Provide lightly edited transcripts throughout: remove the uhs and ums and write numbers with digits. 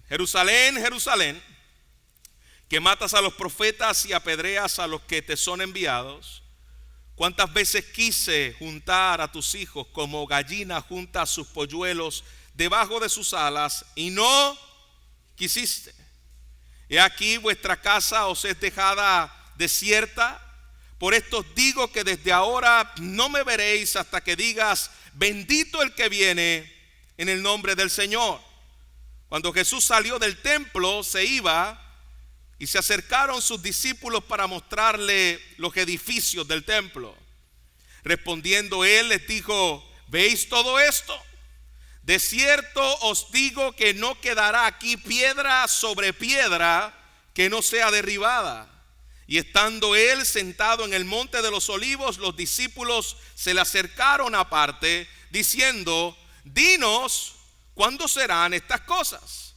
Jerusalén, Jerusalén, que matas a los profetas y apedreas a los que te son enviados. ¿Cuántas veces quise juntar a tus hijos como gallina junta a sus polluelos debajo de sus alas, y no quisiste? He aquí vuestra casa os es dejada desierta. Por esto os digo que desde ahora no me veréis hasta que digas: bendito el que viene en el nombre del Señor. Cuando Jesús salió del templo, se iba, y se acercaron sus discípulos para mostrarle los edificios del templo. Respondiendo él les dijo: ¿veis todo esto? De cierto os digo que no quedará aquí piedra sobre piedra que no sea derribada. Y estando él sentado en el monte de los olivos, los discípulos se le acercaron aparte, diciendo: dinos, ¿cuándo serán estas cosas?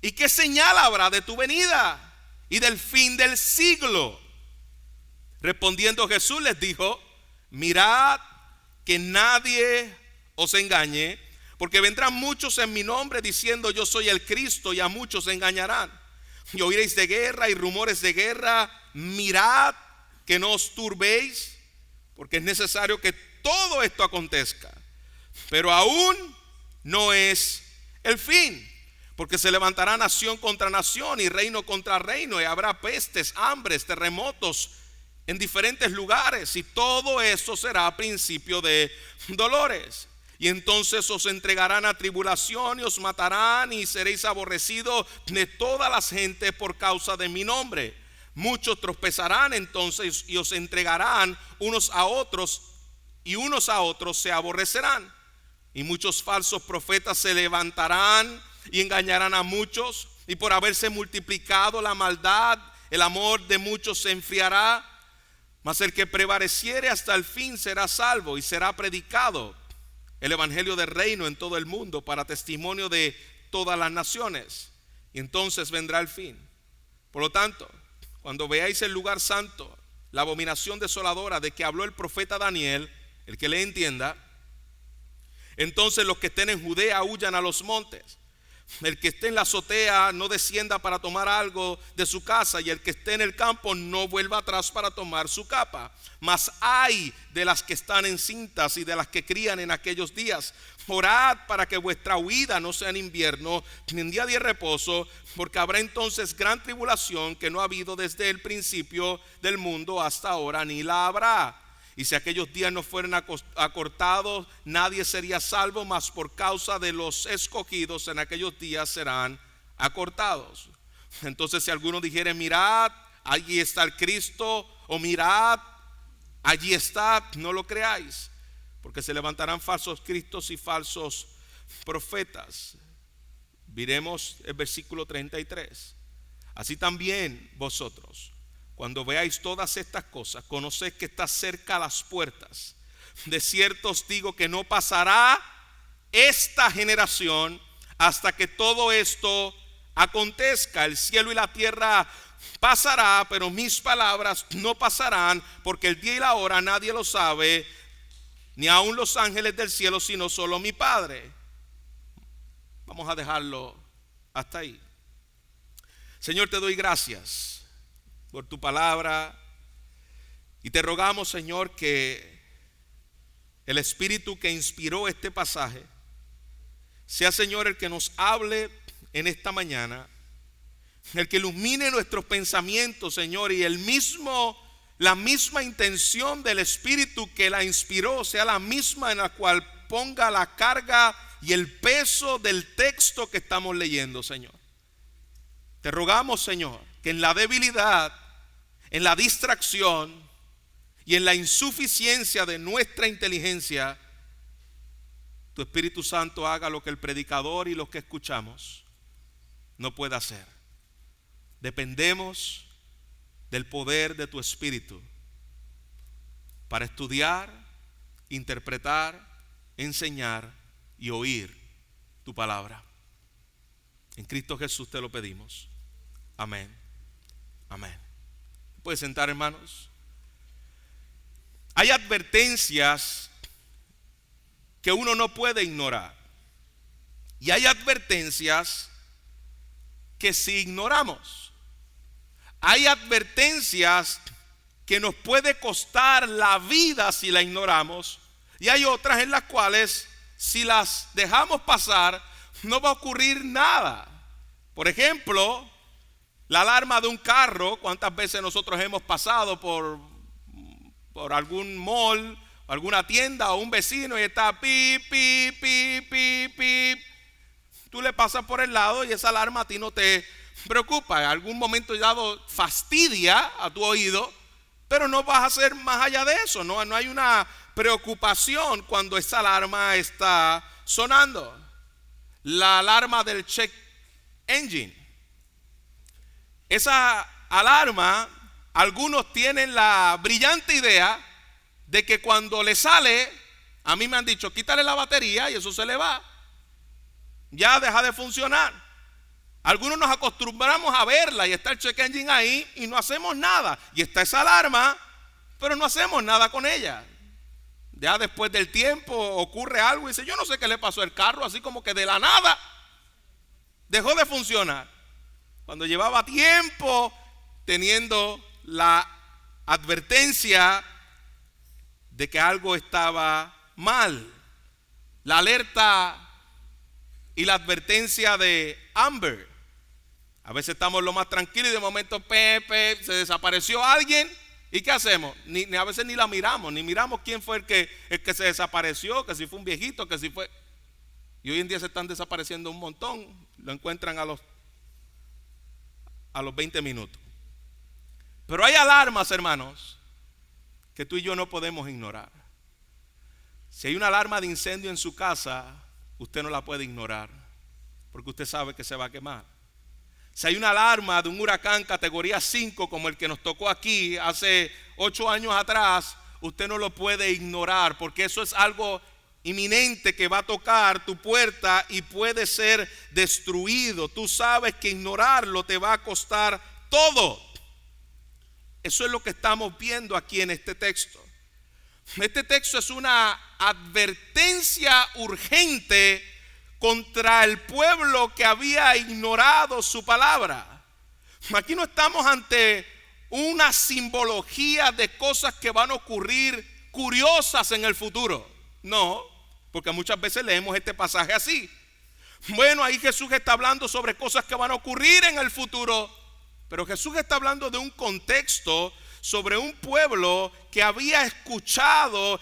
¿Y qué señal habrá de tu venida y del fin del siglo? Respondiendo Jesús les dijo: mirad que nadie os engañe, porque vendrán muchos en mi nombre diciendo: yo soy el Cristo, y a muchos engañarán. Y oiréis de guerra y rumores de guerra. Mirad que no os turbéis, porque es necesario que todo esto acontezca, pero aún no es el fin. Porque se levantará nación contra nación y reino contra reino, y habrá pestes, hambres, terremotos en diferentes lugares, y todo eso será principio de dolores. Y entonces os entregarán a tribulación y os matarán, y seréis aborrecidos de todas las gentes por causa de mi nombre. Muchos tropezarán entonces y os entregarán unos a otros, y unos a otros se aborrecerán. Y muchos falsos profetas se levantarán y engañarán a muchos, y por haberse multiplicado la maldad, el amor de muchos se enfriará. Mas el que prevaleciere hasta el fin será salvo, y será predicado el evangelio del reino en todo el mundo para testimonio de todas las naciones, y entonces vendrá el fin. Por lo tanto, cuando veáis el lugar santo, la abominación desoladora de que habló el profeta Daniel, el que le entienda, entonces los que estén en Judea huyan a los montes. El que esté en la azotea no descienda para tomar algo de su casa, y el que esté en el campo no vuelva atrás para tomar su capa. Mas ay de las que están encintas y de las que crían en aquellos días. Orad para que vuestra huida no sea en invierno ni en día de reposo, porque habrá entonces gran tribulación que no ha habido desde el principio del mundo hasta ahora, ni la habrá. Y si aquellos días no fueran acortados, nadie sería salvo, mas por causa de los escogidos en aquellos días serán acortados. Entonces si alguno dijere: mirad, allí está el Cristo, o mirad, allí está, no lo creáis, porque se levantarán falsos cristos y falsos profetas. Miremos el versículo 33. Así también vosotros, cuando veáis todas estas cosas, conoced que está cerca a las puertas. De cierto os digo que no pasará esta generación hasta que todo esto acontezca. El cielo y la tierra pasará, pero mis palabras no pasarán, porque el día y la hora nadie lo sabe, ni aun los ángeles del cielo, sino solo mi Padre. Vamos a dejarlo hasta ahí. Señor, te doy gracias por tu palabra, y te rogamos, Señor, que el Espíritu que inspiró este pasaje sea, Señor, el que nos hable en esta mañana, el que ilumine nuestros pensamientos, Señor, y la misma intención del Espíritu que la inspiró sea la misma en la cual ponga la carga y el peso del texto que estamos leyendo, Señor. Te rogamos, Señor, que en la debilidad, en la distracción y en la insuficiencia de nuestra inteligencia, tu Espíritu Santo haga lo que el predicador y los que escuchamos no puede hacer. Dependemos del poder de tu Espíritu para estudiar, interpretar, enseñar y oír tu palabra. En Cristo Jesús te lo pedimos. Amén. Amén. ¿Puedes sentar, hermanos? Hay advertencias que uno no puede ignorar, y hay advertencias que si ignoramos. Hay advertencias que nos puede costar la vida si la ignoramos, y hay otras en las cuales si las dejamos pasar no va a ocurrir nada. Por ejemplo, la alarma de un carro. ¿Cuántas veces nosotros hemos pasado por algún mall, alguna tienda o un vecino y está pip, pip, pip, pip, pip? Tú le pasas por el lado y esa alarma a ti no te preocupa. En algún momento dado fastidia a tu oído, pero no vas a hacer más allá de eso. No hay una preocupación cuando esa alarma está sonando. La alarma del check engine. Esa alarma, algunos tienen la brillante idea de que cuando le sale, a mí me han dicho, quítale la batería y eso se le va. Ya deja de funcionar. Algunos nos acostumbramos a verla y está el check engine ahí y no hacemos nada. Y está esa alarma, pero no hacemos nada con ella. Ya después del tiempo ocurre algo y dice, yo no sé qué le pasó al carro, así como que de la nada dejó de funcionar. Cuando llevaba tiempo teniendo la advertencia de que algo estaba mal. La alerta y la advertencia de Amber. A veces estamos lo más tranquilos y de momento se desapareció alguien. ¿Y qué hacemos? A veces ni la miramos, ni miramos quién fue el que se desapareció, que si fue un viejito, que si fue. Y hoy en día se están desapareciendo un montón. Lo encuentran a los 20 minutos. Pero hay alarmas, hermanos, que tú y yo no podemos ignorar. Si hay una alarma de incendio en su casa, usted no la puede ignorar, porque usted sabe que se va a quemar. Si hay una alarma de un huracán categoría 5 como el que nos tocó aquí hace 8 años atrás, usted no lo puede ignorar, porque eso es algo inminente que va a tocar tu puerta y puede ser destruido. Tú sabes que ignorarlo te va a costar todo. Eso es lo que estamos viendo aquí en este texto. Este texto es una advertencia urgente contra el pueblo que había ignorado su palabra. Aquí no estamos ante una simbología de cosas que van a ocurrir curiosas en el futuro. No, porque muchas veces leemos este pasaje así. Bueno, ahí Jesús está hablando sobre cosas que van a ocurrir en el futuro, pero Jesús está hablando de un contexto sobre un pueblo que había escuchado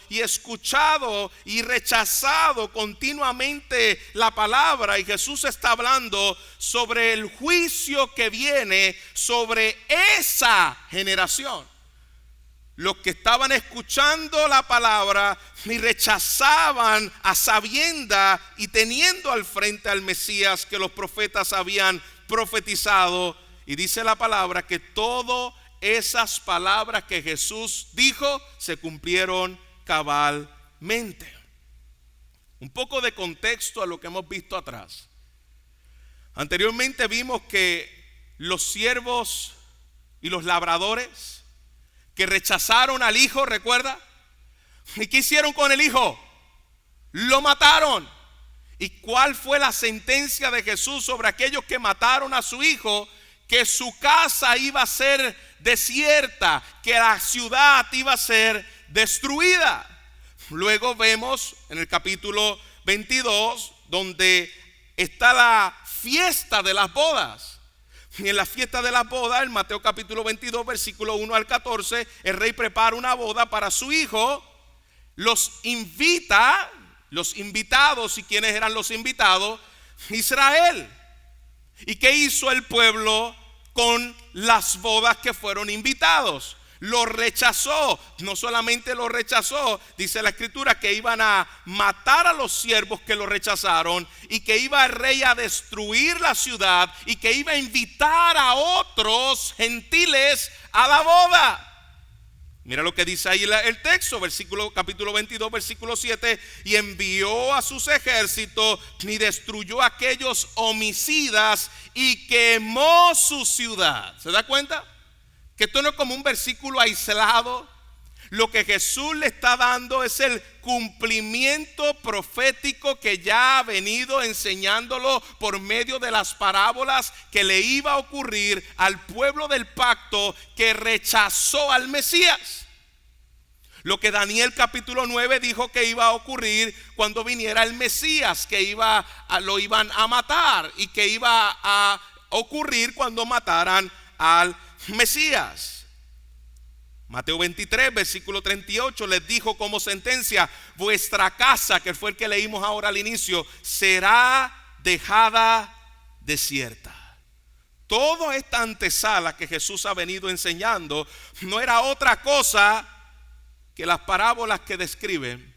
y rechazado continuamente la palabra, y Jesús está hablando sobre el juicio que viene sobre esa generación. Los que estaban escuchando la palabra y rechazaban a sabienda y teniendo al frente al Mesías que los profetas habían profetizado. Y dice la palabra que todas esas palabras que Jesús dijo se cumplieron cabalmente. Un poco de contexto a lo que hemos visto atrás. Anteriormente vimos que los siervos y los labradores que rechazaron al hijo, ¿recuerda? ¿Y qué hicieron con el hijo? Lo mataron. ¿Y cuál fue la sentencia de Jesús sobre aquellos que mataron a su hijo? Que su casa iba a ser desierta, que la ciudad iba a ser destruida. Luego vemos en el capítulo 22 donde está la fiesta de las bodas. Y en la fiesta de las bodas, en Mateo capítulo 22, versículo 1 al 14, el rey prepara una boda para su hijo, los invita, los invitados. ¿Y quiénes eran los invitados? Israel. ¿Y qué hizo el pueblo con las bodas que fueron invitados? Lo rechazó. No solamente lo rechazó, dice la escritura que iban a matar a los siervos que lo rechazaron, y que iba el rey a destruir la ciudad, y que iba a invitar a otros gentiles a la boda. Mira lo que dice ahí el texto, capítulo 22, versículo 7. Y envió a sus ejércitos y destruyó a aquellos homicidas y quemó su ciudad. ¿Se da cuenta? Que esto no es como un versículo aislado. Lo que Jesús le está dando es el cumplimiento profético que ya ha venido enseñándolo por medio de las parábolas que le iba a ocurrir al pueblo del pacto que rechazó al Mesías. Lo que Daniel capítulo 9 dijo que iba a ocurrir cuando viniera el Mesías, que lo iban a matar, y que iba a ocurrir cuando mataran al Mesías. Mateo 23, versículo 38, les dijo como sentencia: vuestra casa, que fue el que leímos ahora al inicio, será dejada desierta. Toda esta antesala que Jesús ha venido enseñando no era otra cosa que las parábolas que describen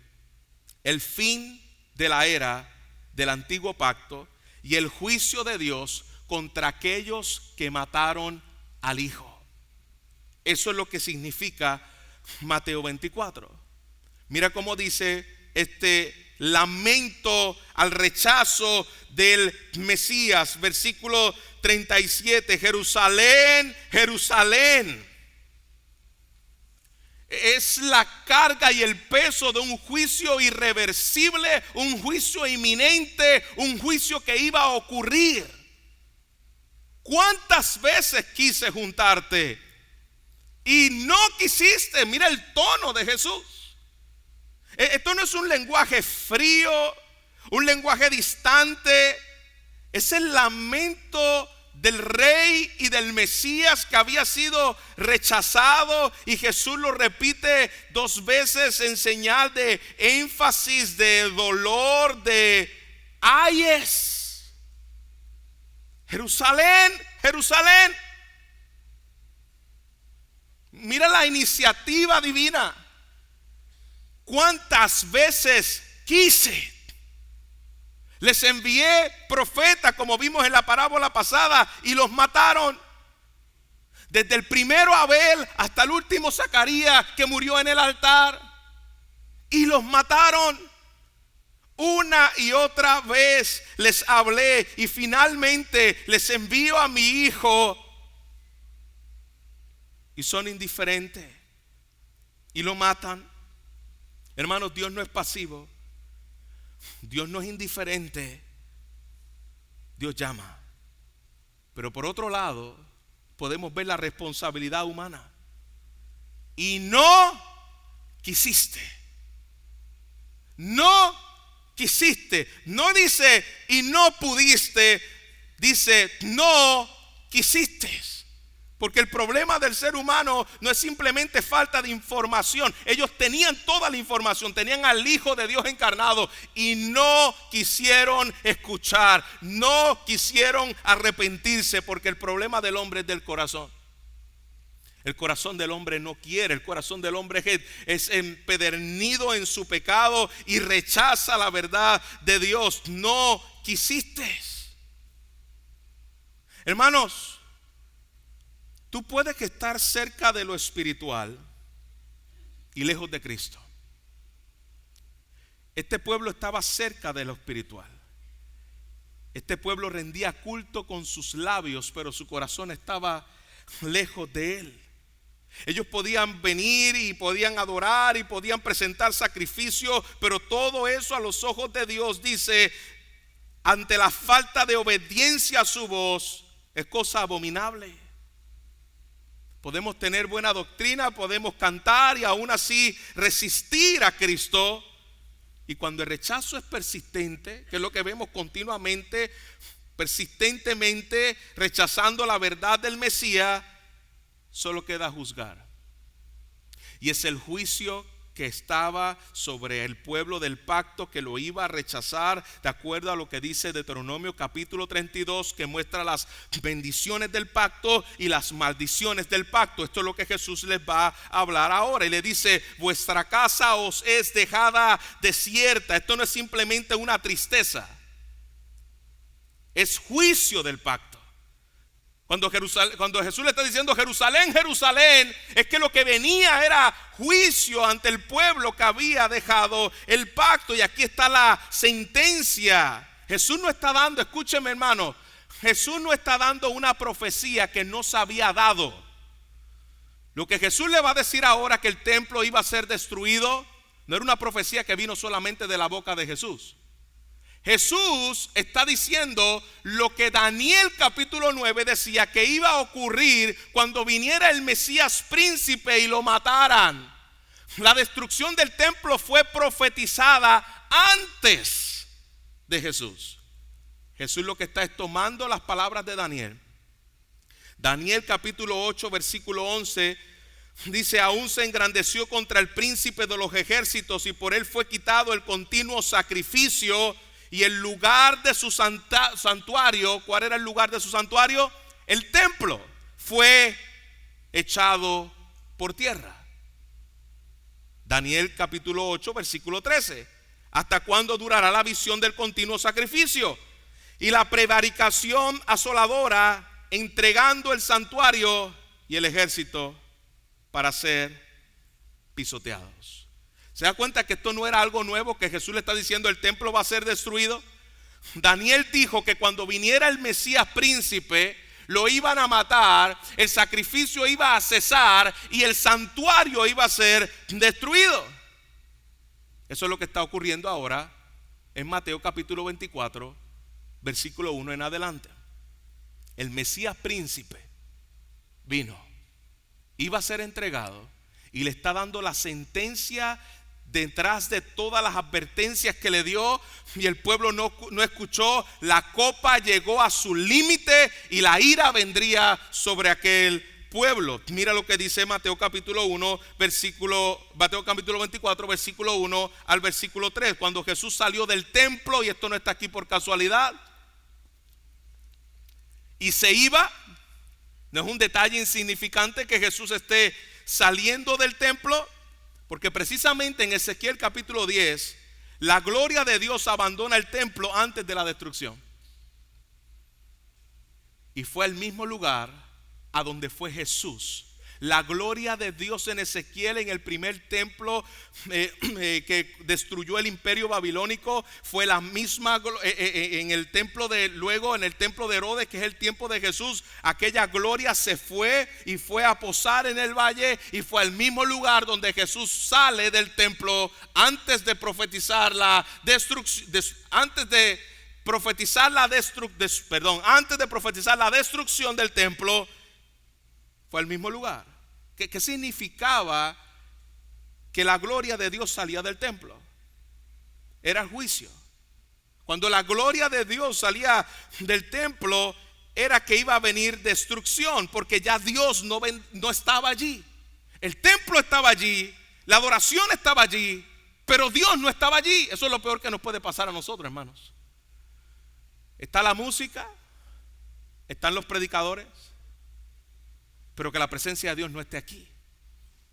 el fin de la era del antiguo pacto y el juicio de Dios contra aquellos que mataron al Hijo. Eso es lo que significa Mateo 24. Mira cómo dice este lamento al rechazo del Mesías. Versículo 37. Jerusalén, Jerusalén, es la carga y el peso de un juicio irreversible, un juicio inminente, un juicio que iba a ocurrir. ¿Cuántas veces quise juntarte y no quisiste? Mira el tono de Jesús. Esto no es un lenguaje frío, un lenguaje distante. Es el lamento del rey y del Mesías que había sido rechazado, y Jesús lo repite 2 veces en señal de énfasis, de dolor, de ayes. Jerusalén, Jerusalén. Mira la iniciativa divina. ¿Cuántas veces quise? Les envié profetas, como vimos en la parábola pasada, y los mataron. Desde el primero Abel hasta el último Zacarías, que murió en el altar, y los mataron. Una y otra vez les hablé, y finalmente les envío a mi Hijo, y son indiferentes y lo matan. Hermanos, Dios no es pasivo, Dios no es indiferente, Dios llama. Pero por otro lado, podemos ver la responsabilidad humana. Y no quisiste. No quisiste. No dice y no pudiste, dice no quisiste. Porque el problema del ser humano no es simplemente falta de información. Ellos tenían toda la información, tenían al Hijo de Dios encarnado, y no quisieron escuchar, no quisieron arrepentirse, porque el problema del hombre es del corazón. El corazón del hombre no quiere, el corazón del hombre es empedernido en su pecado y rechaza la verdad de Dios. No quisiste. Hermanos, tú puedes que estar cerca de lo espiritual y lejos de Cristo. Este pueblo estaba cerca de lo espiritual. Este pueblo rendía culto con sus labios, pero su corazón estaba lejos de Él. Ellos podían venir y podían adorar y podían presentar sacrificios, pero todo eso a los ojos de Dios, dice, ante la falta de obediencia a su voz, es cosa abominable. Podemos tener buena doctrina, podemos cantar y aún así resistir a Cristo. Y cuando el rechazo es persistente, que es lo que vemos continuamente, persistentemente rechazando la verdad del Mesías, solo queda juzgar. Y es el juicio que estaba sobre el pueblo del pacto, que lo iba a rechazar, de acuerdo a lo que dice Deuteronomio capítulo 32, que muestra las bendiciones del pacto y las maldiciones del pacto. Esto es lo que Jesús les va a hablar ahora, y le dice: vuestra casa os es dejada desierta. Esto no es simplemente una tristeza, es juicio del pacto. Cuando Jesús le está diciendo Jerusalén, Jerusalén, es que lo que venía era juicio ante el pueblo que había dejado el pacto. Y aquí está la sentencia. Jesús no está dando, escúcheme hermano, Jesús no está dando una profecía que no se había dado. Lo que Jesús le va a decir ahora, que el templo iba a ser destruido, no era una profecía que vino solamente de la boca de Jesús. Jesús está diciendo lo que Daniel capítulo 9 decía que iba a ocurrir cuando viniera el Mesías príncipe y lo mataran. La destrucción del templo fue profetizada antes de Jesús. Jesús lo que está es tomando las palabras de Daniel. Daniel capítulo 8 versículo 11 dice: aún se engrandeció contra el príncipe de los ejércitos, y por él fue quitado el continuo sacrificio y el lugar de su santuario. ¿Cuál era el lugar de su santuario? El templo fue echado por tierra. Daniel capítulo 8 versículo 13: ¿hasta cuándo durará la visión del continuo sacrificio y la prevaricación asoladora, entregando el santuario y el ejército para ser pisoteados? ¿Se da cuenta que esto no era algo nuevo, que Jesús le está diciendo el templo va a ser destruido? Daniel dijo que cuando viniera el Mesías príncipe lo iban a matar, el sacrificio iba a cesar y el santuario iba a ser destruido. Eso es lo que está ocurriendo ahora en Mateo capítulo 24 versículo 1 en adelante. El Mesías príncipe vino, iba a ser entregado, y le está dando la sentencia detrás de todas las advertencias que le dio, y el pueblo no escuchó. La copa llegó a su límite y la ira vendría sobre aquel pueblo. Mira lo que dice Mateo capítulo 24 versículo 1 al versículo 3. Cuando Jesús salió del templo, y esto no está aquí por casualidad, y se iba, no es un detalle insignificante que Jesús esté saliendo del templo, porque precisamente en Ezequiel capítulo 10 la gloria de Dios abandona el templo antes de la destrucción, y fue al mismo lugar a donde fue Jesús. La gloria de Dios en Ezequiel, en el primer templo que destruyó el imperio babilónico, fue la misma en el templo luego en el templo de Herodes, que es el tiempo de Jesús. Aquella gloria se fue y fue a posar en el valle, y fue al mismo lugar donde Jesús sale del templo antes de profetizar la destrucción, antes de profetizar la destrucción del templo. Fue al mismo lugar. ¿Qué significaba que la gloria de Dios salía del templo? Era el juicio. Cuando la gloria de Dios salía del templo, era que iba a venir destrucción, porque ya Dios no estaba allí. El templo estaba allí, la adoración estaba allí, pero Dios no estaba allí. Eso es lo peor que nos puede pasar a nosotros, hermanos. Está la música, están los predicadores, pero que la presencia de Dios no esté aquí.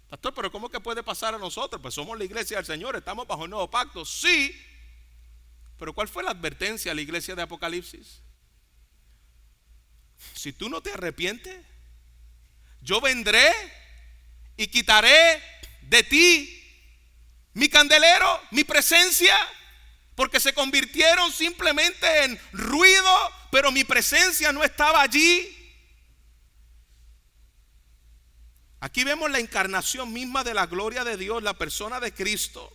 Pastor, pero ¿cómo que puede pasar a nosotros? Pues somos la iglesia del Señor, estamos bajo el nuevo pacto. Sí, pero ¿cuál fue la advertencia a la iglesia de Apocalipsis? Si tú no te arrepientes, yo vendré y quitaré de ti mi candelero, mi presencia, porque se convirtieron simplemente en ruido, pero mi presencia no estaba allí. Aquí vemos la encarnación misma de la gloria de Dios, la persona de Cristo.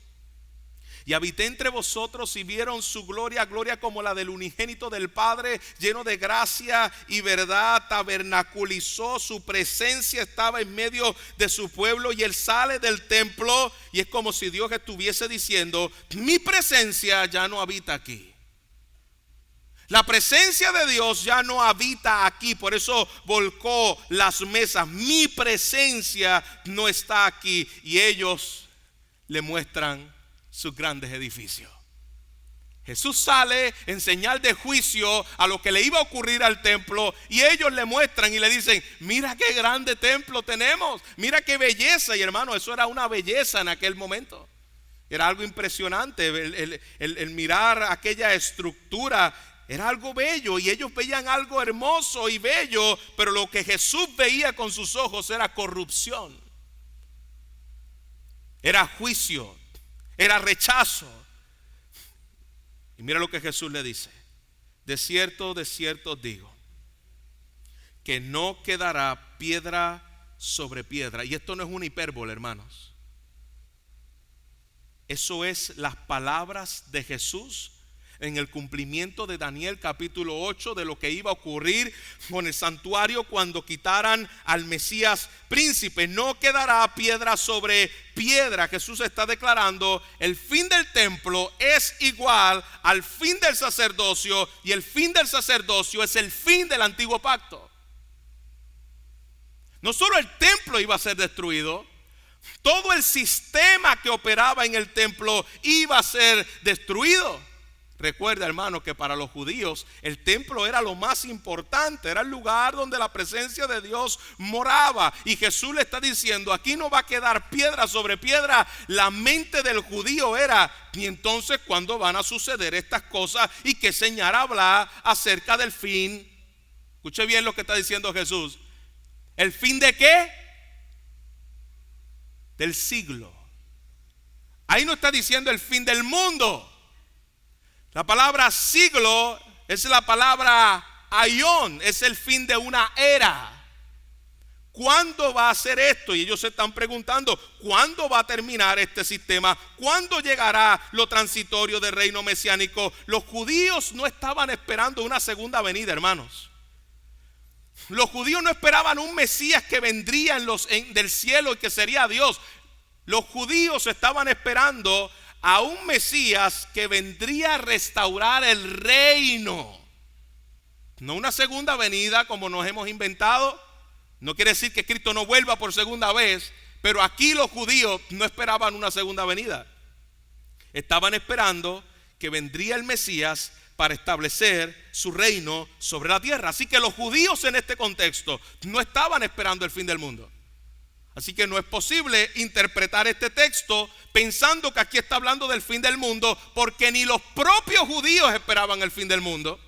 Y habité entre vosotros y vieron su gloria, gloria como la del unigénito del Padre, lleno de gracia y verdad. Tabernaculizó, su presencia estaba en medio de su pueblo. Y él sale del templo y es como si Dios estuviese diciendo: mi presencia ya no habita aquí. La presencia de Dios ya no habita aquí, por eso volcó las mesas. Mi presencia no está aquí. Y ellos le muestran sus grandes edificios. Jesús sale en señal de juicio a lo que le iba a ocurrir al templo, y ellos le muestran y le dicen: mira qué grande templo tenemos, mira qué belleza. Y hermano, eso era una belleza en aquel momento. Era algo impresionante el mirar aquella estructura. Era algo bello, y ellos veían algo hermoso y bello, pero lo que Jesús veía con sus ojos era corrupción, era juicio, era rechazo. Y mira lo que Jesús le dice: de cierto os digo, que no quedará piedra sobre piedra. Y esto no es una hipérbole, hermanos. Eso es las palabras de Jesús en el cumplimiento de Daniel capítulo 8 de lo que iba a ocurrir con el santuario cuando quitaran al Mesías príncipe. No quedará piedra sobre piedra. Jesús está declarando: el fin del templo es igual al fin del sacerdocio, y el fin del sacerdocio es el fin del antiguo pacto. No solo el templo iba a ser destruido, todo el sistema que operaba en el templo iba a ser destruido. Recuerda, hermano, que para los judíos el templo era lo más importante, era el lugar donde la presencia de Dios moraba. Y Jesús le está diciendo: aquí no va a quedar piedra sobre piedra. La mente del judío era: y entonces, ¿cuándo van a suceder estas cosas? ¿Y qué señal habla acerca del fin? Escuche bien lo que está diciendo Jesús. ¿El fin de qué? Del siglo. Ahí no está diciendo el fin del mundo. La palabra siglo es la palabra aión, es el fin de una era. ¿Cuándo va a ser esto? Y ellos se están preguntando: ¿cuándo va a terminar este sistema? ¿Cuándo llegará lo transitorio del reino mesiánico? Los judíos no estaban esperando una segunda venida, hermanos. Los judíos no esperaban un Mesías que vendría del cielo y que sería Dios. Los judíos estaban esperando a un Mesías que vendría a restaurar el reino. No una segunda venida como nos hemos inventado. No quiere decir que Cristo no vuelva por segunda vez, pero aquí los judíos no esperaban una segunda venida. Estaban esperando que vendría el Mesías para establecer su reino sobre la tierra. Así que los judíos en este contexto no estaban esperando el fin del mundo. Así que no es posible interpretar este texto pensando que aquí está hablando del fin del mundo, porque ni los propios judíos esperaban el fin del mundo.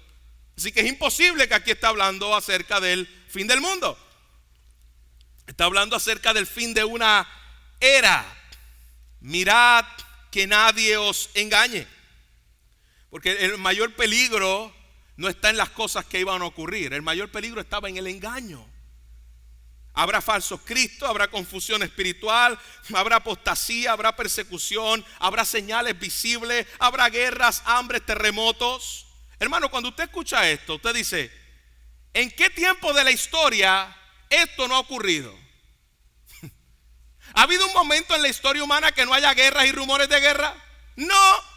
Así que es imposible que aquí está hablando acerca del fin del mundo. Está hablando acerca del fin de una era. Mirad que nadie os engañe. Porque el mayor peligro no está en las cosas que iban a ocurrir. El mayor peligro estaba en el engaño. Habrá falsos cristos, habrá confusión espiritual, habrá apostasía, habrá persecución, habrá señales visibles, habrá guerras, hambre, terremotos. Hermano, cuando usted escucha esto, usted dice: ¿en qué tiempo de la historia esto no ha ocurrido? ¿Ha habido un momento en la historia humana que no haya guerras y rumores de guerra? No.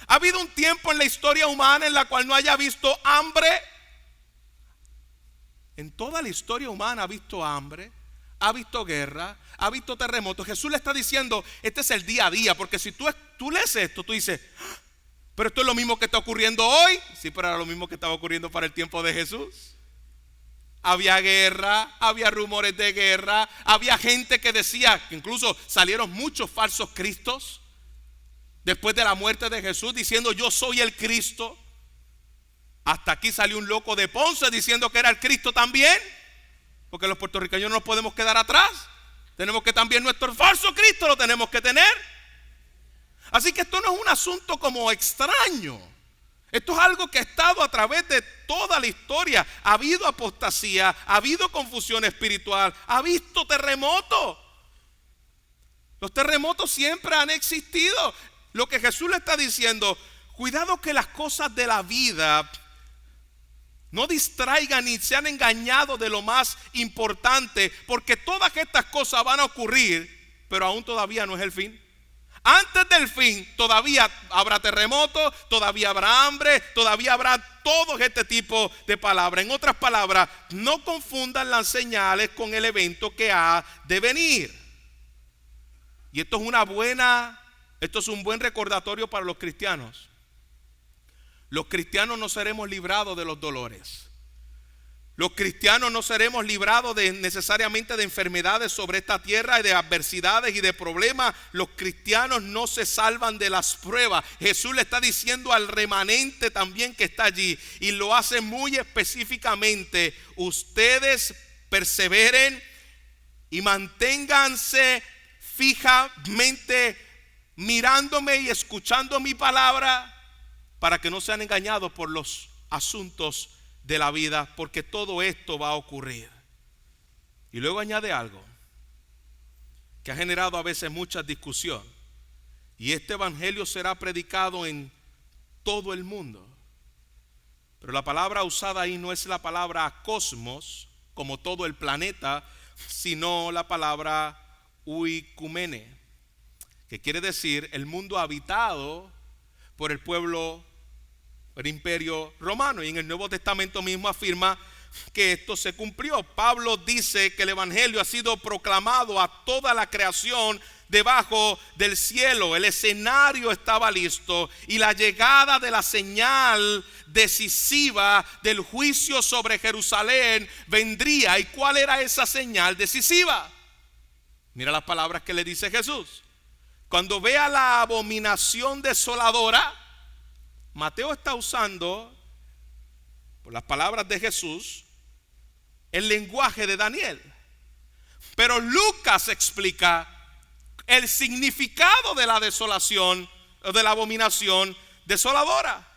¿Ha habido un tiempo en la historia humana en la cual no haya visto hambre? En toda la historia humana ha visto hambre, ha visto guerra, ha visto terremotos. Jesús le está diciendo: este es el día a día. Porque si tú lees esto, tú dices: pero esto es lo mismo que está ocurriendo hoy. Sí, pero era lo mismo que estaba ocurriendo para el tiempo de Jesús. Había guerra, había rumores de guerra, había gente que decía, que incluso salieron muchos falsos cristos después de la muerte de Jesús, diciendo: yo soy el Cristo. Hasta aquí salió un loco de Ponce diciendo que era el Cristo también. Porque los puertorriqueños no nos podemos quedar atrás. Tenemos que también nuestro falso Cristo lo tenemos que tener. Así que esto no es un asunto como extraño. Esto es algo que ha estado a través de toda la historia. Ha habido apostasía, ha habido confusión espiritual, ha habido terremotos. Los terremotos siempre han existido. Lo que Jesús le está diciendo: cuidado que las cosas de la vida no distraigan ni sean engañados de lo más importante, porque todas estas cosas van a ocurrir, pero aún todavía no es el fin. Antes del fin todavía habrá terremotos, todavía habrá hambre, todavía habrá todo este tipo de palabras. En otras palabras, no confundan las señales con el evento que ha de venir. Y esto es un buen recordatorio para los cristianos. Los cristianos no seremos librados de los dolores. Los cristianos no seremos librados necesariamente de enfermedades sobre esta tierra y de adversidades y de problemas. Los cristianos no se salvan de las pruebas. Jesús le está diciendo al remanente también que está allí, y lo hace muy específicamente: ustedes perseveren y manténganse fijamente mirándome y escuchando mi palabra, para que no sean engañados por los asuntos de la vida, porque todo esto va a ocurrir. Y luego añade algo: que ha generado a veces mucha discusión. Y este evangelio será predicado en todo el mundo. Pero la palabra usada ahí no es la palabra cosmos, como todo el planeta, sino la palabra oikumene, que quiere decir el mundo habitado por el pueblo, el imperio romano. Y en el Nuevo Testamento mismo afirma que esto se cumplió. Pablo dice que el evangelio ha sido proclamado a toda la creación debajo del cielo. El escenario estaba listo y la llegada de la señal decisiva del juicio sobre Jerusalén vendría. ¿Y cuál era esa señal decisiva? Mira las palabras que le dice Jesús. Cuando vea la abominación desoladora, Mateo está usando, por las palabras de Jesús, el lenguaje de Daniel. Pero Lucas explica el significado de la desolación, de la abominación desoladora.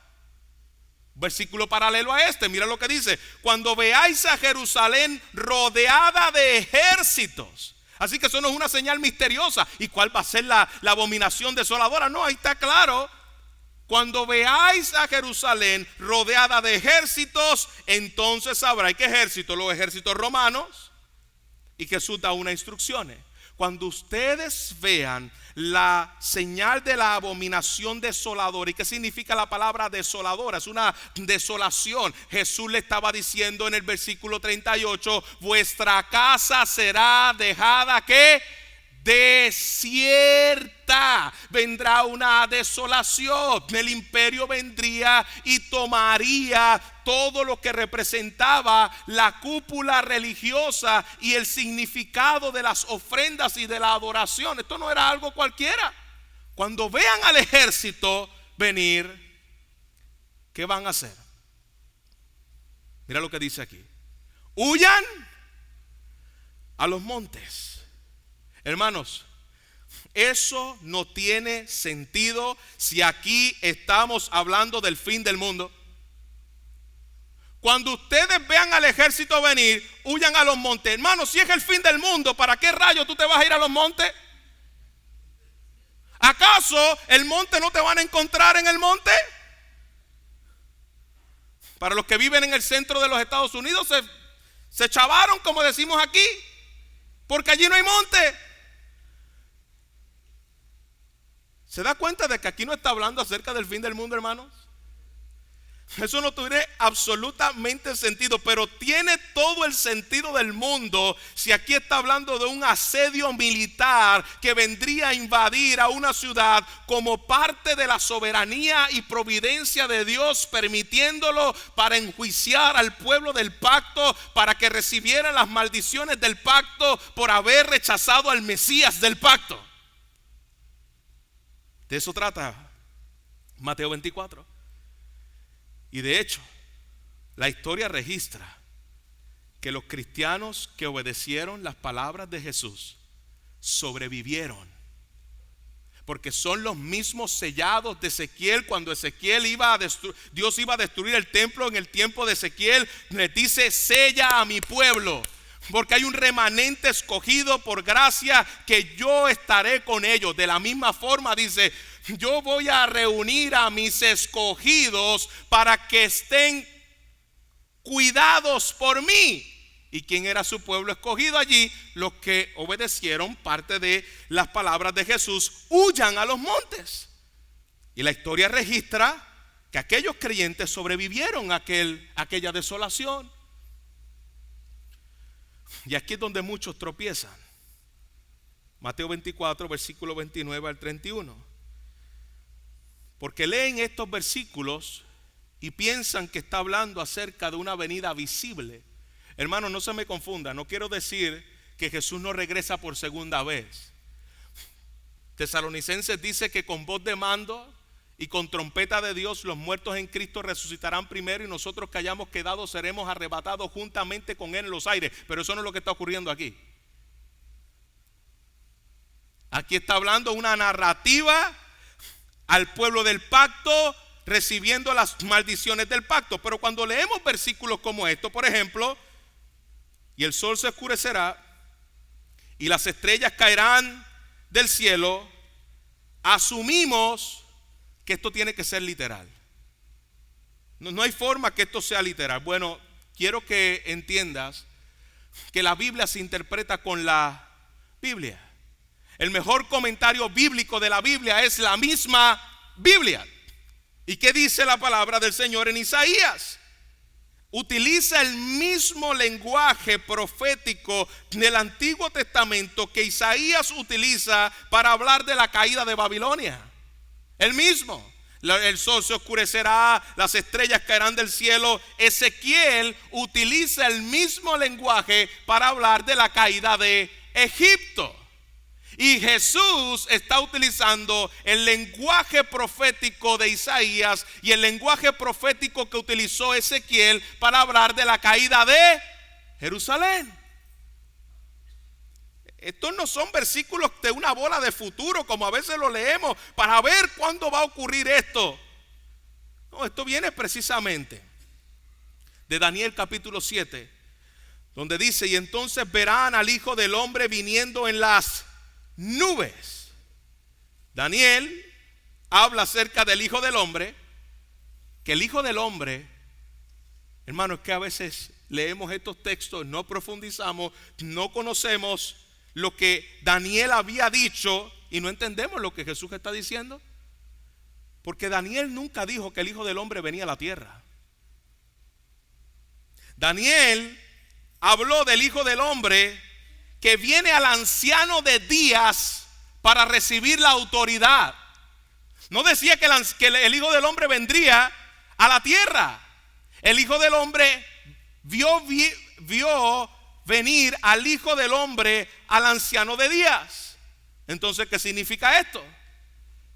Versículo paralelo a este, mira lo que dice: cuando veáis a Jerusalén rodeada de ejércitos. Así que eso no es una señal misteriosa. ¿Y cuál va a ser la abominación desoladora? No, ahí está claro. Cuando veáis a Jerusalén rodeada de ejércitos, entonces sabráis que ejércitos, los ejércitos romanos. Y Jesús da unas instrucciones. Cuando ustedes vean la señal de la abominación desoladora. ¿Y qué significa la palabra desoladora? Es una desolación. Jesús le estaba diciendo en el versículo 38: vuestra casa será dejada, ¿qué? Desierta. Vendrá una desolación. El imperio vendría y tomaría todo lo que representaba la cúpula religiosa y el significado de las ofrendas y de la adoración. Esto no era algo cualquiera. Cuando vean al ejército venir, ¿qué van a hacer? Mira lo que dice aquí: huyan a los montes. Hermanos, eso no tiene sentido si aquí estamos hablando del fin del mundo. Cuando ustedes vean al ejército venir, huyan a los montes. Hermanos, si es el fin del mundo, ¿para qué rayos tú te vas a ir a los montes? ¿Acaso el monte no te van a encontrar en el monte? Para los que viven en el centro de los Estados Unidos, se chavaron, como decimos aquí, porque allí no hay monte. ¿Se da cuenta de que aquí no está hablando acerca del fin del mundo, hermanos? Eso no tiene absolutamente sentido, pero tiene todo el sentido del mundo si aquí está hablando de un asedio militar que vendría a invadir a una ciudad como parte de la soberanía y providencia de Dios, permitiéndolo para enjuiciar al pueblo del pacto, para que recibiera las maldiciones del pacto por haber rechazado al Mesías del pacto. De eso trata Mateo 24. Y de hecho, la historia registra que los cristianos que obedecieron las palabras de Jesús sobrevivieron. Porque son los mismos sellados de Ezequiel. Cuando Ezequiel Dios iba a destruir el templo en el tiempo de Ezequiel, le dice: sella a mi pueblo, porque hay un remanente escogido por gracia que yo estaré con ellos. De la misma forma dice: yo voy a reunir a mis escogidos para que estén cuidados por mí. ¿Y quién era su pueblo escogido allí? Los que obedecieron parte de las palabras de Jesús: huyan a los montes. Y la historia registra que aquellos creyentes sobrevivieron a aquella desolación. Y aquí es donde muchos tropiezan. Mateo 24, versículo 29 al 31. Porque leen estos versículos y piensan que está hablando acerca de una venida visible. Hermanos, no se me confunda. No quiero decir que Jesús no regresa por segunda vez. Tesalonicenses dice que con voz de mando y con trompeta de Dios los muertos en Cristo resucitarán primero, y nosotros que hayamos quedado seremos arrebatados juntamente con Él en los aires. Pero eso no es lo que está ocurriendo aquí. Aquí está hablando una narrativa al pueblo del pacto recibiendo las maldiciones del pacto. Pero cuando leemos versículos como estos, por ejemplo: y el sol se oscurecerá y las estrellas caerán del cielo, asumimos que esto tiene que ser literal. No hay forma que esto sea literal. Bueno, quiero que entiendas que la Biblia se interpreta con la Biblia. El mejor comentario bíblico de la Biblia es la misma Biblia. ¿Y qué dice la palabra del Señor en Isaías? Utiliza el mismo lenguaje profético del Antiguo Testamento que Isaías utiliza para hablar de la caída de Babilonia. El mismo. El sol se oscurecerá, las estrellas caerán del cielo. Ezequiel utiliza el mismo lenguaje para hablar de la caída de Egipto. Y Jesús está utilizando el lenguaje profético de Isaías y el lenguaje profético que utilizó Ezequiel para hablar de la caída de Jerusalén. Estos no son versículos de una bola de futuro, como a veces lo leemos, para ver cuándo va a ocurrir esto. No, esto viene precisamente de Daniel capítulo 7, donde dice: y entonces verán al Hijo del Hombre viniendo en las nubes. Daniel habla acerca del Hijo del Hombre, que el Hijo del Hombre, hermano, es que a veces leemos estos textos, no profundizamos, no conocemos lo que Daniel había dicho y no entendemos lo que Jesús está diciendo. Porque Daniel nunca dijo que el Hijo del Hombre venía a la tierra. Daniel habló del Hijo del Hombre que viene al anciano de días para recibir la autoridad. No decía que el Hijo del Hombre vendría a la tierra. El Hijo del Hombre vio venir al Hijo del Hombre al anciano de días. Entonces, ¿qué significa esto?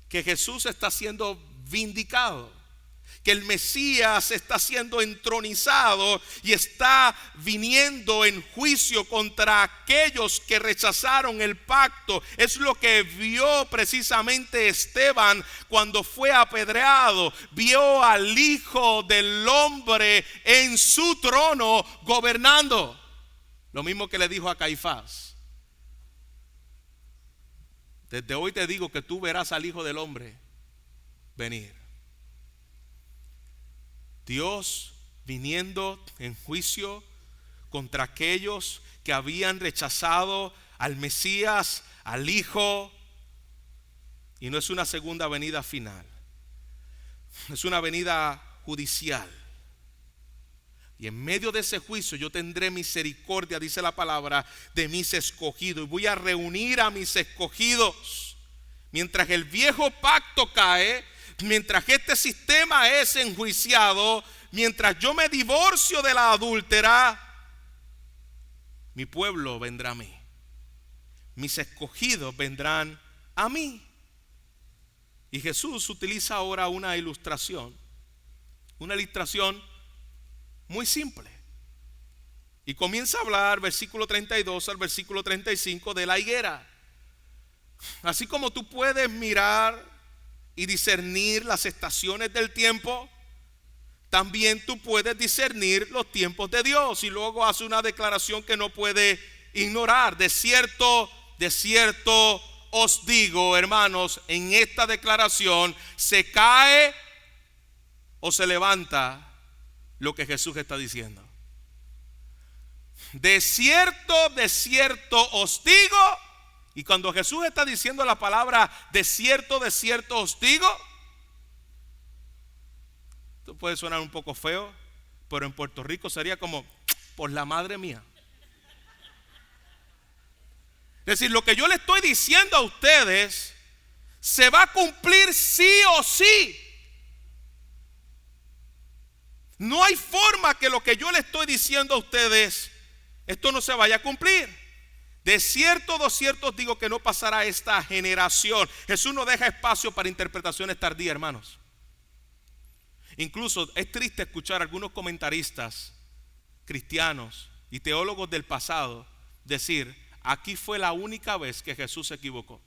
Que Jesús está siendo vindicado, que el Mesías está siendo entronizado y está viniendo en juicio contra aquellos que rechazaron el pacto. Es lo que vio precisamente Esteban cuando fue apedreado. Vio al Hijo del Hombre en su trono gobernando. Lo mismo que le dijo a Caifás: desde hoy te digo que tú verás al Hijo del Hombre venir. Dios viniendo en juicio contra aquellos que habían rechazado al Mesías, al Hijo. Y no es una segunda venida final, es una venida judicial. Y en medio de ese juicio yo tendré misericordia, dice la palabra, de mis escogidos. Y voy a reunir a mis escogidos. Mientras el viejo pacto cae, mientras este sistema es enjuiciado, mientras yo me divorcio de la adúltera, mi pueblo vendrá a mí. Mis escogidos vendrán a mí. Y Jesús utiliza ahora una ilustración muy simple. Y comienza a hablar, versículo 32 al versículo 35, de la higuera. Así como tú puedes mirar y discernir las estaciones del tiempo, también tú puedes discernir los tiempos de Dios. Y luego hace una declaración que no puede ignorar. De cierto os digo, hermanos, en esta declaración se cae o se levanta lo que Jesús está diciendo. De cierto os digo. Y cuando Jesús está diciendo la palabra de cierto os digo, esto puede sonar un poco feo, pero en Puerto Rico sería como: por la madre mía. Es decir, lo que yo le estoy diciendo a ustedes se va a cumplir sí o sí. No hay forma que lo que yo le estoy diciendo a ustedes, esto no se vaya a cumplir. De cierto os digo que no pasará esta generación. Jesús no deja espacio para interpretaciones tardías, hermanos. Incluso es triste escuchar a algunos comentaristas cristianos y teólogos del pasado decir: aquí fue la única vez que Jesús se equivocó.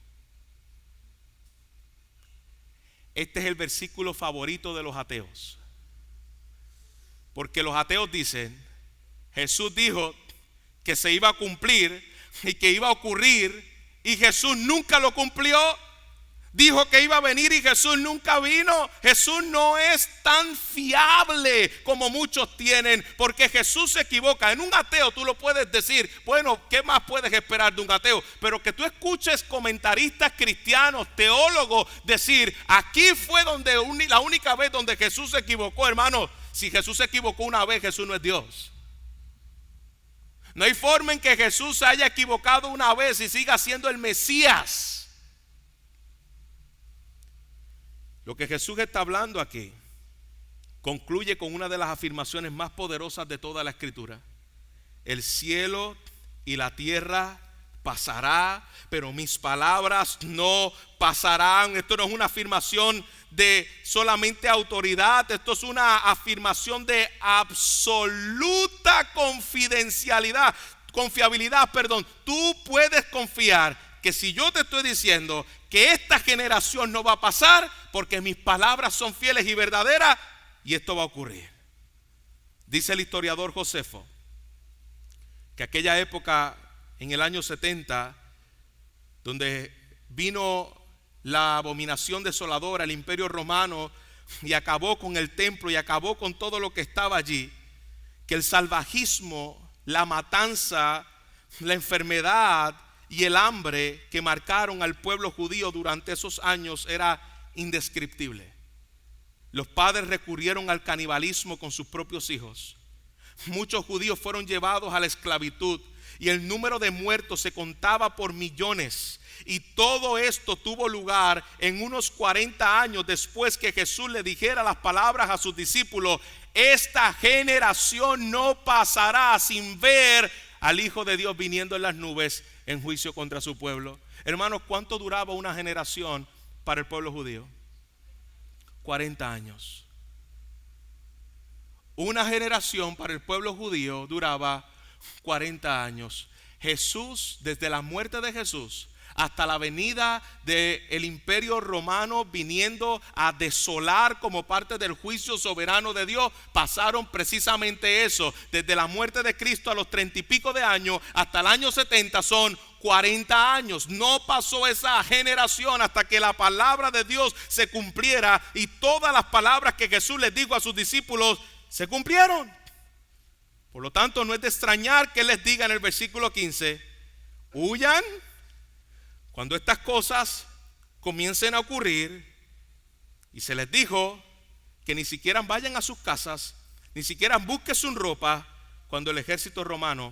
Este es el versículo favorito de los ateos. Porque los ateos dicen: Jesús dijo que se iba a cumplir y que iba a ocurrir, y Jesús nunca lo cumplió. Dijo que iba a venir y Jesús nunca vino. Jesús no es tan fiable como muchos tienen, porque Jesús se equivoca. En un ateo tú lo puedes decir, bueno, ¿qué más puedes esperar de un ateo? Pero que tú escuches comentaristas cristianos, teólogos decir, aquí fue donde la única vez donde Jesús se equivocó, hermano. Si Jesús se equivocó una vez, Jesús no es Dios. No hay forma en que Jesús se haya equivocado una vez y siga siendo el Mesías. Lo que Jesús está hablando aquí concluye con una de las afirmaciones más poderosas de toda la Escritura. El cielo y la tierra pasará, pero mis palabras no pasarán. Esto no es una afirmación de solamente autoridad, esto es una afirmación de absoluta confiabilidad. Tú puedes confiar que si yo te estoy diciendo que esta generación no va a pasar, porque mis palabras son fieles y verdaderas, y esto va a ocurrir. Dice el historiador Josefo que aquella época, en el año 70, donde vino la abominación desoladora, el imperio romano, y acabó con el templo y acabó con todo lo que estaba allí, que el salvajismo, la matanza, la enfermedad y el hambre que marcaron al pueblo judío durante esos años era indescriptible. Los padres recurrieron al canibalismo con sus propios hijos. Muchos judíos fueron llevados a la esclavitud y el número de muertos se contaba por millones. Y todo esto tuvo lugar en unos 40 años después que Jesús le dijera las palabras a sus discípulos: esta generación no pasará sin ver al Hijo de Dios viniendo en las nubes en juicio contra su pueblo. Hermanos, ¿cuánto duraba una generación para el pueblo judío? 40 años. Una generación para el pueblo judío duraba 40 años. Jesús, desde la muerte de Jesús hasta la venida del imperio romano viniendo a desolar como parte del juicio soberano de Dios, pasaron precisamente eso. Desde la muerte de Cristo a los 30 y pico de años hasta el año 70 son 40 años. No pasó esa generación hasta que la palabra de Dios se cumpliera, y todas las palabras que Jesús les dijo a sus discípulos se cumplieron. Por lo tanto, no es de extrañar que les diga en el versículo 15: huyan cuando estas cosas comiencen a ocurrir. Y se les dijo que ni siquiera vayan a sus casas, ni siquiera busquen su ropa cuando el ejército romano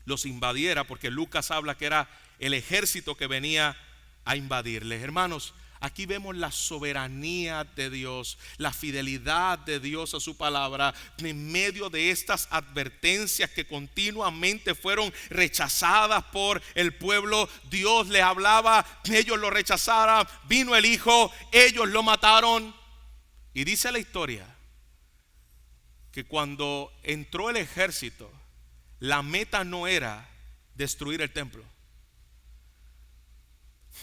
los invadiera, porque Lucas habla que era el ejército que venía a invadirles. Hermanos, aquí vemos la soberanía de Dios, la fidelidad de Dios a su palabra en medio de estas advertencias que continuamente fueron rechazadas por el pueblo. Dios le hablaba, ellos lo rechazaron, vino el Hijo, ellos lo mataron. Y dice la historia que cuando entró el ejército, la meta no era destruir el templo.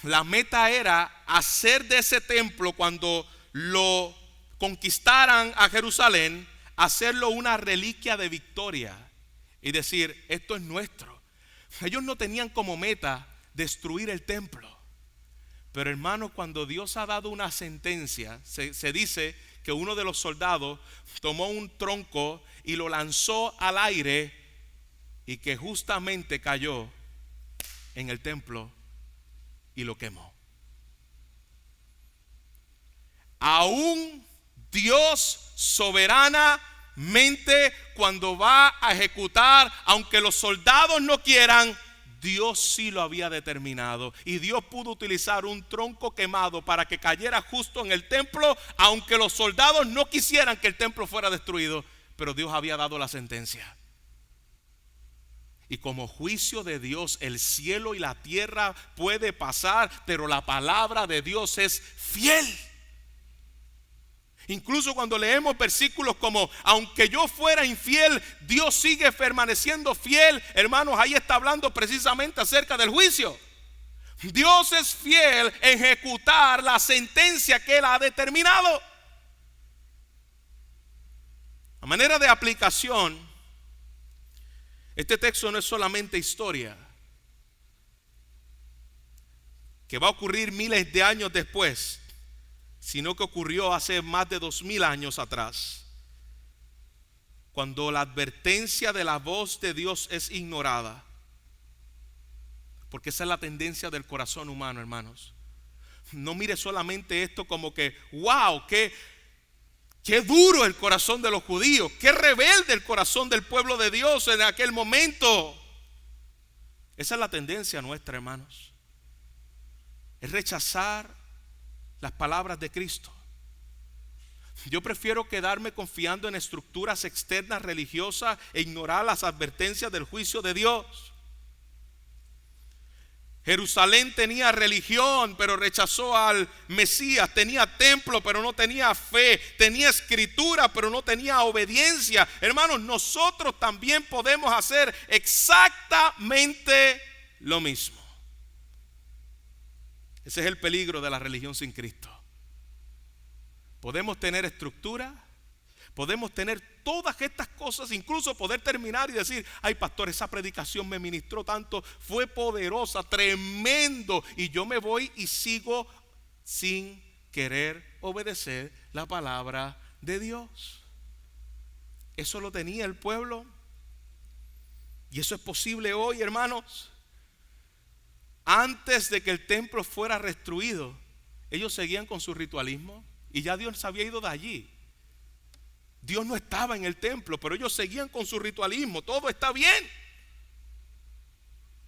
La meta era hacer de ese templo, cuando lo conquistaran a Jerusalén, hacerlo una reliquia de victoria y decir: esto es nuestro. Ellos no tenían como meta destruir el templo. Pero hermanos, cuando Dios ha dado una sentencia, se dice que uno de los soldados tomó un tronco y lo lanzó al aire, y que justamente cayó en el templo y lo quemó. Aún Dios soberanamente, cuando va a ejecutar, aunque los soldados no quieran, Dios sí lo había determinado. Y Dios pudo utilizar un tronco quemado para que cayera justo en el templo, aunque los soldados no quisieran que el templo fuera destruido. Pero Dios había dado la sentencia. Y como juicio de Dios, el cielo y la tierra puede pasar, pero la palabra de Dios es fiel. Incluso cuando leemos versículos como: aunque yo fuera infiel, Dios sigue permaneciendo fiel. Hermanos, ahí está hablando precisamente acerca del juicio. Dios es fiel en ejecutar la sentencia que Él ha determinado. A manera de aplicación, este texto no es solamente historia, que va a ocurrir miles de años después, sino que ocurrió hace más de 2000 años atrás, cuando la advertencia de la voz de Dios es ignorada. Porque esa es la tendencia del corazón humano, hermanos. No mire solamente esto como que, wow, qué duro el corazón de los judíos, qué rebelde el corazón del pueblo de Dios en aquel momento. Esa es la tendencia nuestra, hermanos. Es rechazar las palabras de Cristo. Yo prefiero quedarme confiando en estructuras externas religiosas e ignorar las advertencias del juicio de Dios. Jerusalén tenía religión, pero rechazó al Mesías. Tenía templo, pero no tenía fe. Tenía escritura, pero no tenía obediencia. Hermanos, nosotros también podemos hacer exactamente lo mismo. Ese es el peligro de la religión sin Cristo. Podemos tener estructura, podemos tener todas estas cosas, incluso poder terminar y decir, ay pastor, esa predicación me ministró tanto, fue poderosa, tremendo, y yo me voy y sigo sin querer obedecer la palabra de Dios. Eso lo tenía el pueblo, y eso es posible hoy, hermanos. Antes de que el templo fuera destruido, ellos seguían con su ritualismo y ya Dios se había ido de allí. Dios no estaba en el templo, pero ellos seguían con su ritualismo. Todo está bien.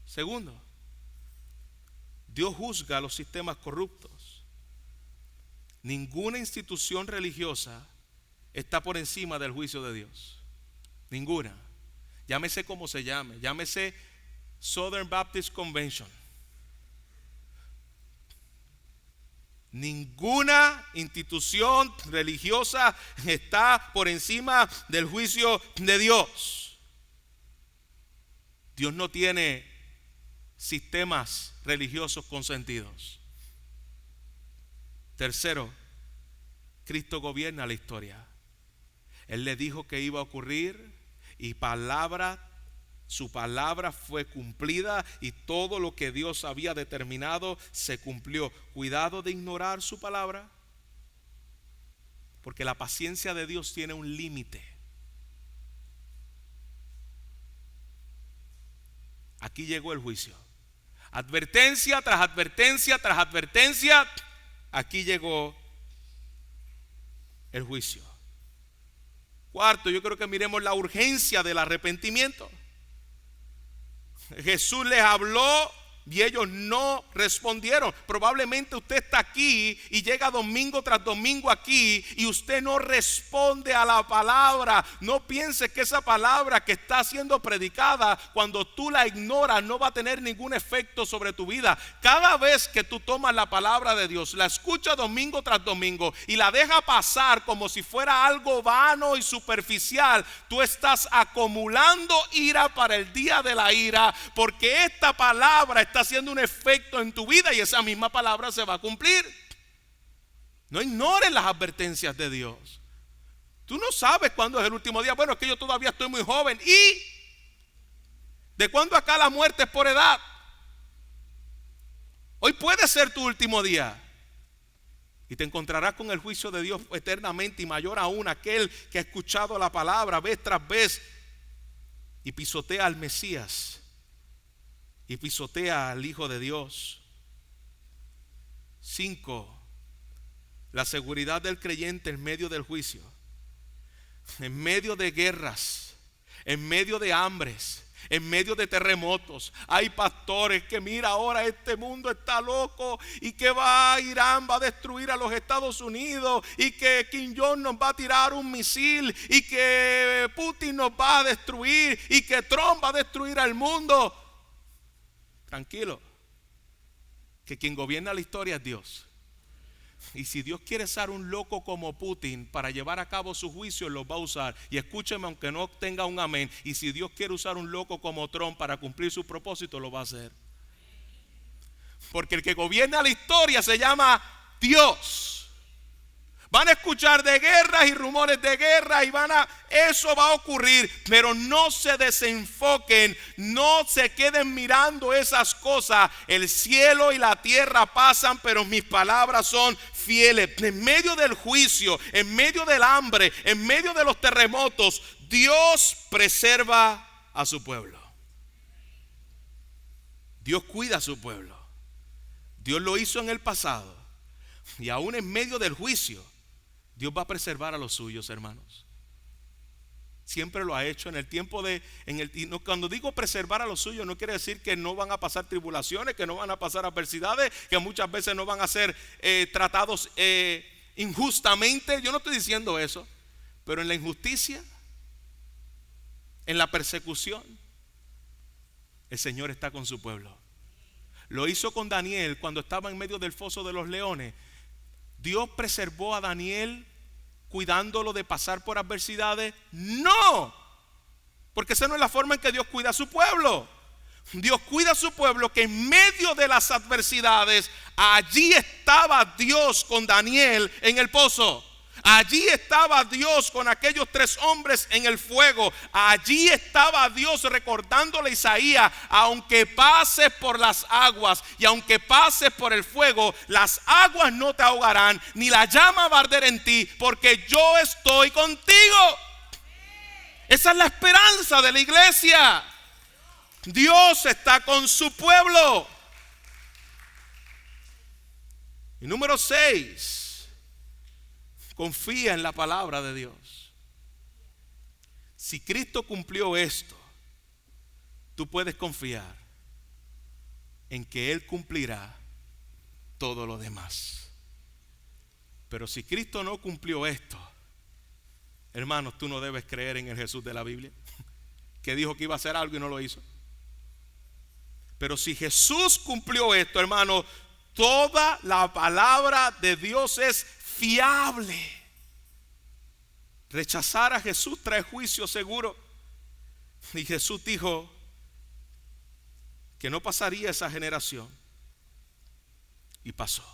Segundo, Dios juzga a los sistemas corruptos. Ninguna institución religiosa está por encima del juicio de Dios. Ninguna. Llámese como se llame. Llámese Southern Baptist Convention. Ninguna institución religiosa está por encima del juicio de Dios. Dios no tiene sistemas religiosos consentidos. Tercero, Cristo gobierna la historia. Él le dijo que iba a ocurrir y su palabra fue cumplida y todo lo que Dios había determinado se cumplió. Cuidado de ignorar su palabra, porque la paciencia de Dios tiene un límite. Aquí llegó el juicio. Advertencia tras advertencia tras advertencia. Aquí llegó el juicio. Cuarto, yo creo que miremos la urgencia del arrepentimiento. Jesús les habló y ellos no respondieron. Probablemente usted está aquí y llega domingo tras domingo aquí y usted no responde a la palabra. No piense que esa palabra que está siendo predicada, cuando tú la ignoras, no va a tener ningún efecto sobre tu vida. Cada vez que tú tomas la palabra de Dios, la escuchas domingo tras domingo y la dejas pasar como si fuera algo vano y superficial, tú estás acumulando ira para el día de la ira, porque esta palabra está haciendo un efecto en tu vida y esa misma palabra se va a cumplir. No ignores las advertencias de Dios. Tú no sabes cuándo es el último día. Bueno, es que yo todavía estoy muy joven. ¿Y de cuándo acá la muerte es por edad? Hoy puede ser tu último día y te encontrarás con el juicio de Dios eternamente, y mayor aún aquel que ha escuchado la palabra vez tras vez y pisotea al Mesías y pisotea al Hijo de Dios. 5. La seguridad del creyente en medio del juicio, en medio de guerras, en medio de hambres, en medio de terremotos. Hay pastores que mira, ahora este mundo está loco y que Irán va a destruir a los Estados Unidos y que Kim Jong nos va a tirar un misil y que Putin nos va a destruir y que Trump va a destruir al mundo. Tranquilo, que quien gobierna la historia es Dios. Y si Dios quiere usar un loco como Putin para llevar a cabo su juicio, lo va a usar. Y escúcheme, aunque no tenga un amén. Y si Dios quiere usar un loco como Trump para cumplir su propósito, lo va a hacer. Porque el que gobierna la historia se llama Dios. Van a escuchar de guerras y rumores de guerra y eso va a ocurrir, pero no se desenfoquen, no se queden mirando esas cosas. El cielo y la tierra pasan, pero mis palabras son fieles. En medio del juicio, en medio del hambre, en medio de los terremotos, Dios preserva a su pueblo. Dios cuida a su pueblo. Dios lo hizo en el pasado y aún en medio del juicio Dios va a preservar a los suyos, hermanos. Siempre lo ha hecho en el tiempo cuando digo preservar a los suyos, no quiere decir que no van a pasar tribulaciones, que no van a pasar adversidades, que muchas veces no van a ser tratados injustamente. Yo no estoy diciendo eso, pero en la injusticia, en la persecución, el Señor está con su pueblo. Lo hizo con Daniel cuando estaba en medio del foso de los leones. Dios preservó a Daniel cuidándolo de pasar por adversidades. No, porque esa no es la forma en que Dios cuida a su pueblo. Dios cuida a su pueblo, que en medio de las adversidades, allí estaba Dios con Daniel en el pozo. Allí estaba Dios con aquellos 3 hombres en el fuego. Allí estaba Dios recordándole a Isaías: aunque pases por las aguas y aunque pases por el fuego, las aguas no te ahogarán, ni la llama va a arder en ti, porque yo estoy contigo. Esa es la esperanza de la iglesia. Dios está con su pueblo. Y número 6. Confía en la palabra de Dios. Si Cristo cumplió esto, tú puedes confiar en que Él cumplirá todo lo demás. Pero si Cristo no cumplió esto, hermanos, tú no debes creer en el Jesús de la Biblia, que dijo que iba a hacer algo y no lo hizo. Pero si Jesús cumplió esto, hermanos, toda la palabra de Dios es fiable. Rechazar a Jesús trae juicio seguro. Y Jesús dijo que no pasaría esa generación, y pasó.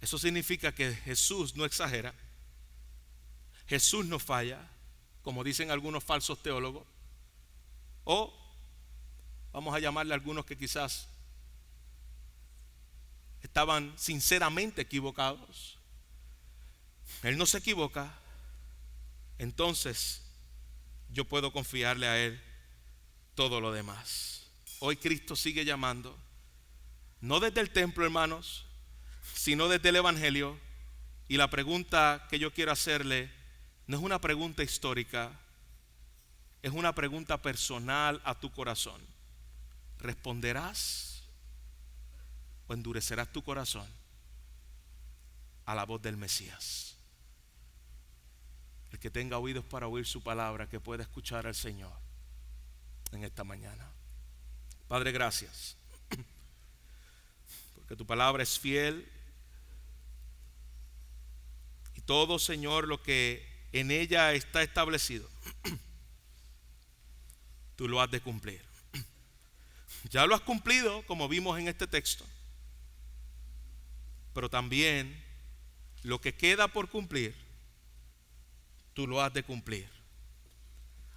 Eso significa que Jesús no exagera. Jesús no falla, como dicen algunos falsos teólogos, o vamos a llamarle a algunos que quizás estaban sinceramente equivocados. Él no se equivoca. Entonces yo puedo confiarle a Él todo lo demás. Hoy Cristo sigue llamando, no desde el templo, hermanos, sino desde el evangelio. Y la pregunta que yo quiero hacerle no es una pregunta histórica, es una pregunta personal a tu corazón. ¿Responderás o endurecerás tu corazón a la voz del Mesías? El que tenga oídos para oír su palabra, que pueda escuchar al Señor en esta mañana. Padre, gracias, porque tu palabra es fiel, y todo, Señor, lo que en ella está establecido, tú lo has de cumplir. Ya lo has cumplido, como vimos en este texto, pero también lo que queda por cumplir, tú lo has de cumplir.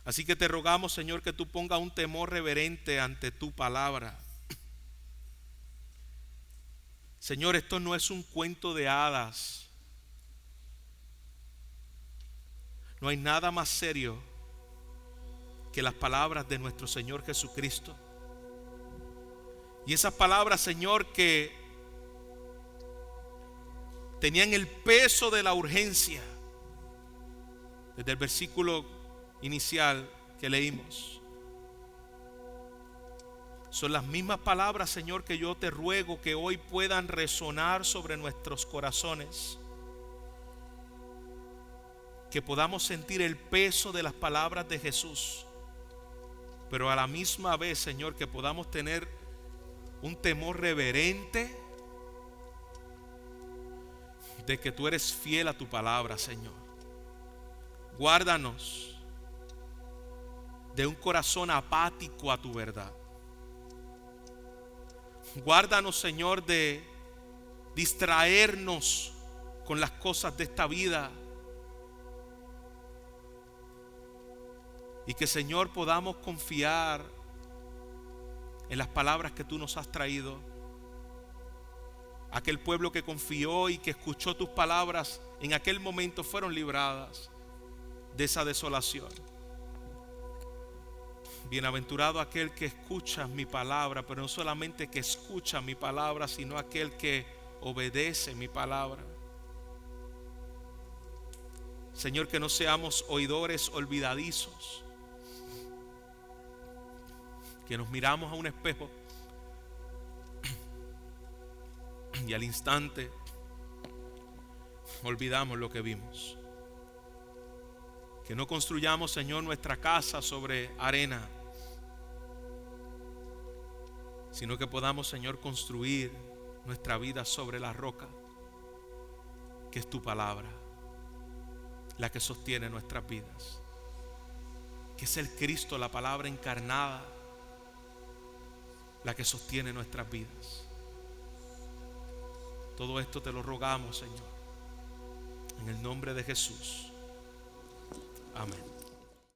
Así que te rogamos, Señor, que tú pongas un temor reverente ante tu palabra. Señor, esto no es un cuento de hadas. No hay nada más serio que las palabras de nuestro Señor Jesucristo. Y esas palabras, Señor, que tenían el peso de la urgencia. Desde el versículo inicial que leímos, son las mismas palabras, Señor, que yo te ruego que hoy puedan resonar sobre nuestros corazones, que podamos sentir el peso de las palabras de Jesús, pero a la misma vez, Señor, que podamos tener un temor reverente de que tú eres fiel a tu palabra, Señor. Guárdanos de un corazón apático a tu verdad. Guárdanos, Señor, de distraernos con las cosas de esta vida. Y que, Señor, podamos confiar en las palabras que tú nos has traído. Aquel pueblo que confió y que escuchó tus palabras en aquel momento fueron libradas de esa desolación. Bienaventurado aquel que escucha mi palabra, pero no solamente que escucha mi palabra, sino aquel que obedece mi palabra. Señor, que no seamos oidores olvidadizos, que nos miramos a un espejo y al instante olvidamos lo que vimos. Que no construyamos, Señor, nuestra casa sobre arena, sino que podamos, Señor, construir nuestra vida sobre la roca, que es tu palabra, la que sostiene nuestras vidas, que es el Cristo, la palabra encarnada, la que sostiene nuestras vidas. Todo esto te lo rogamos, Señor, en el nombre de Jesús. Amén.